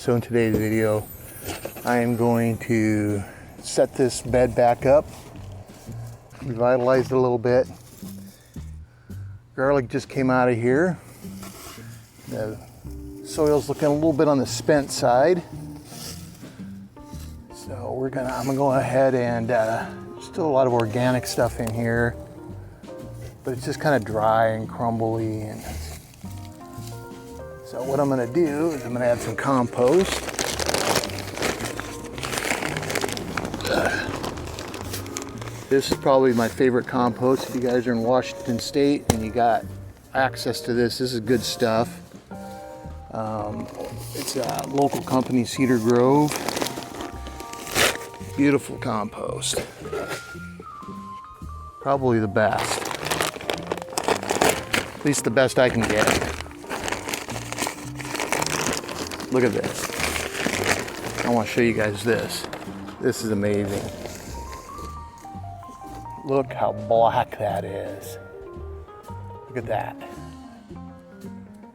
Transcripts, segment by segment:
So in today's video, I am going to set this bed back up, revitalize it a little bit. Garlic just came out of here. The soil's looking a little bit on the spent side. So I'm gonna go ahead and, still a lot of organic stuff in here, but it's just kind of dry and crumbly. And so what I'm gonna do is I'm gonna add some compost. This is probably my favorite compost. If you guys are in Washington State and you got access to this is good stuff. It's a local company, Cedar Grove. Beautiful compost. Probably the best. At least the best I can get. Look at this. I want to show you guys this. This is amazing. Look how black that is. Look at that.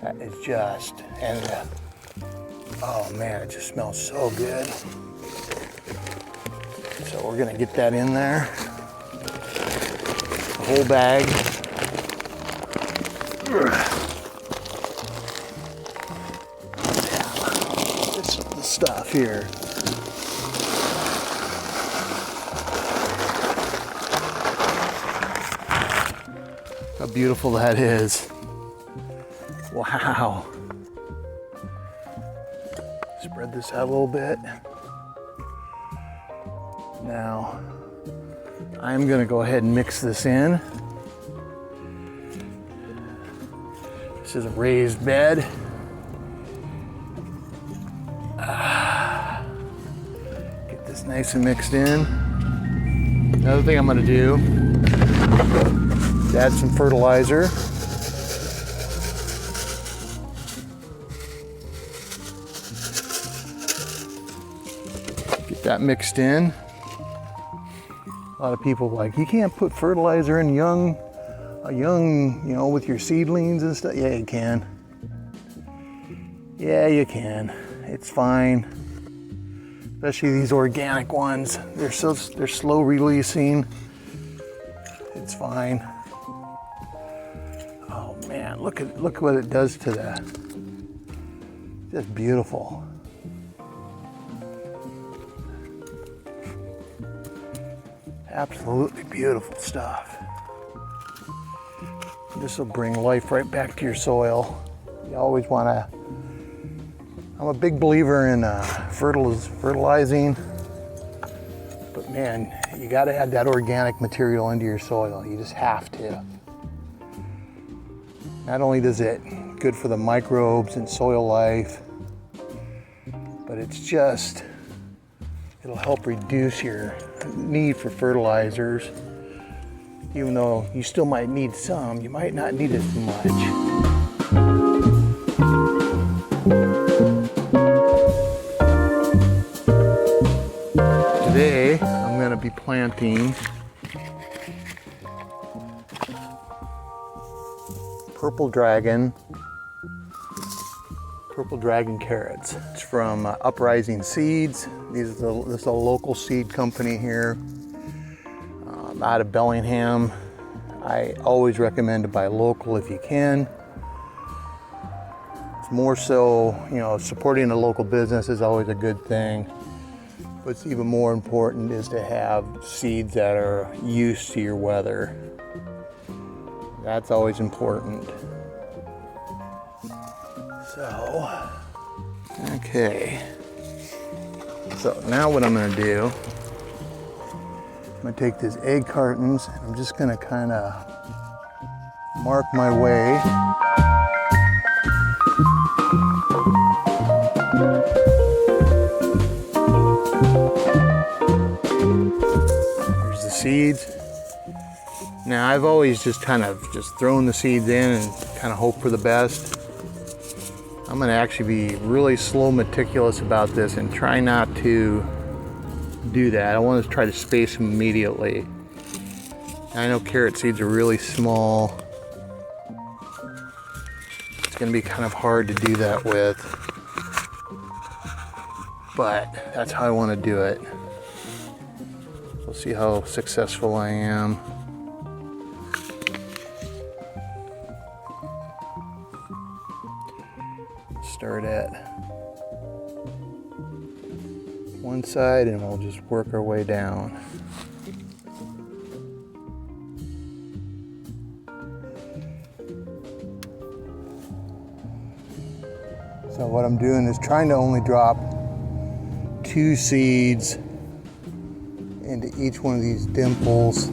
That is just, and oh man, it just smells so good. So we're gonna get that in there. The whole bag. This is the stuff here. How beautiful that is. Wow. Spread this out a little bit. Now, I'm gonna go ahead and mix this in. This is a raised bed. Get this nice and mixed in. Another thing I'm gonna do is add some fertilizer. Get that mixed in. A lot of people are like, you can't put fertilizer in young, with your seedlings and stuff. Yeah, you can. Yeah, you can. It's fine. Especially these organic ones. They're slow releasing. It's fine. Oh man, look what it does to that. Just beautiful. Absolutely beautiful stuff. This will bring life right back to your soil. You always want to. I'm a big believer in fertilizing, but man, you got to add that organic material into your soil. You just have to. Not only does it good for the microbes and soil life, but it'll help reduce your need for fertilizers. Even though you still might need some, you might not need as much. Today, I'm going to be planting purple dragon carrots. It's from Uprising Seeds. This is a local seed company here out of Bellingham. I always recommend to buy local if you can. It's more so, supporting a local business is always a good thing. But it's even more important is to have seeds that are used to your weather. That's always important. So, okay. So now what I'm gonna do, I'm gonna take these egg cartons and I'm just gonna kind of mark my way. Here's the seeds. Now I've always just thrown the seeds in and kind of hope for the best. I'm gonna actually be really slow, meticulous about this and try not to do that. I want to try to space them immediately. I know carrot seeds are really small. It's going to be kind of hard to do that with. but that's how I want to do it. We'll see how successful I am. Start at one side and we'll just work our way down. So what I'm doing is trying to only drop 2 seeds into each one of these dimples.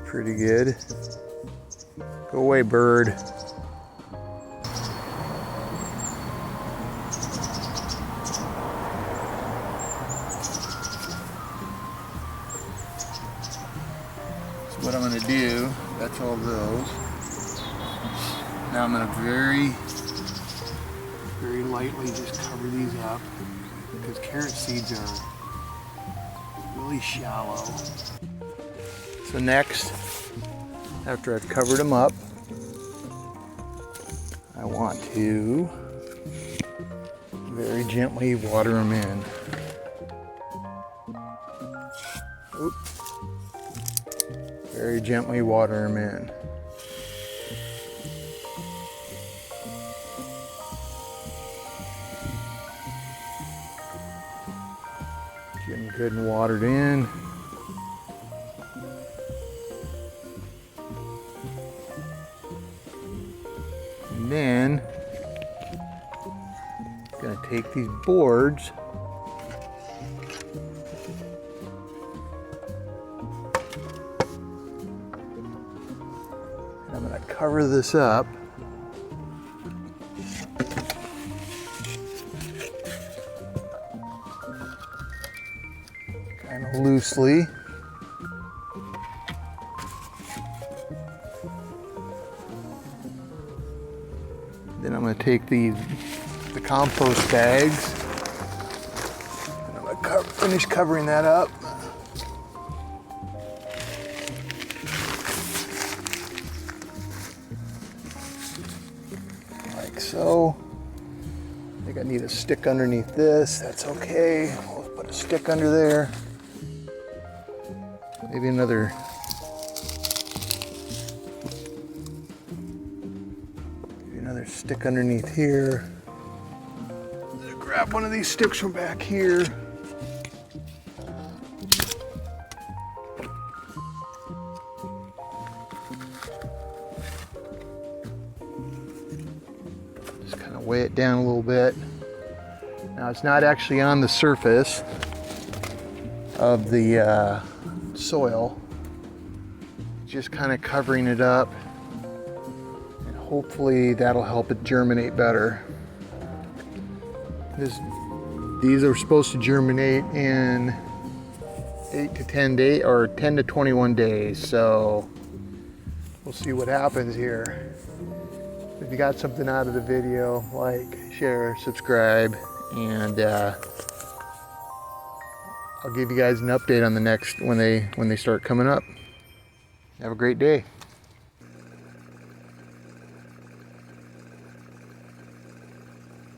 Pretty good. Go away, bird. So what I'm going to do, that's all those. Now I'm going to very lightly just cover these up because carrot seeds are really shallow. So next, after I've covered them up, I want to very gently water them in. Oop. Very gently water them in. Get them good and watered in. And then I'm going to take these boards and I'm going to cover this up. Kind of loosely. Then I'm going to take the compost bags and I'm going to finish covering that up. Like so. I think I need a stick underneath this. That's okay. We'll put a stick under there. Maybe another stick underneath here. Grab one of these sticks from back here. Just kind of weigh it down a little bit. Now it's not actually on the surface of the soil, just kind of covering it up. Hopefully that'll help it germinate better. These are supposed to germinate in 8 to 10 days or 10 to 21 days. So we'll see what happens here. If you got something out of the video, like, share, subscribe, and I'll give you guys an update on the next when they start coming up. Have a great day.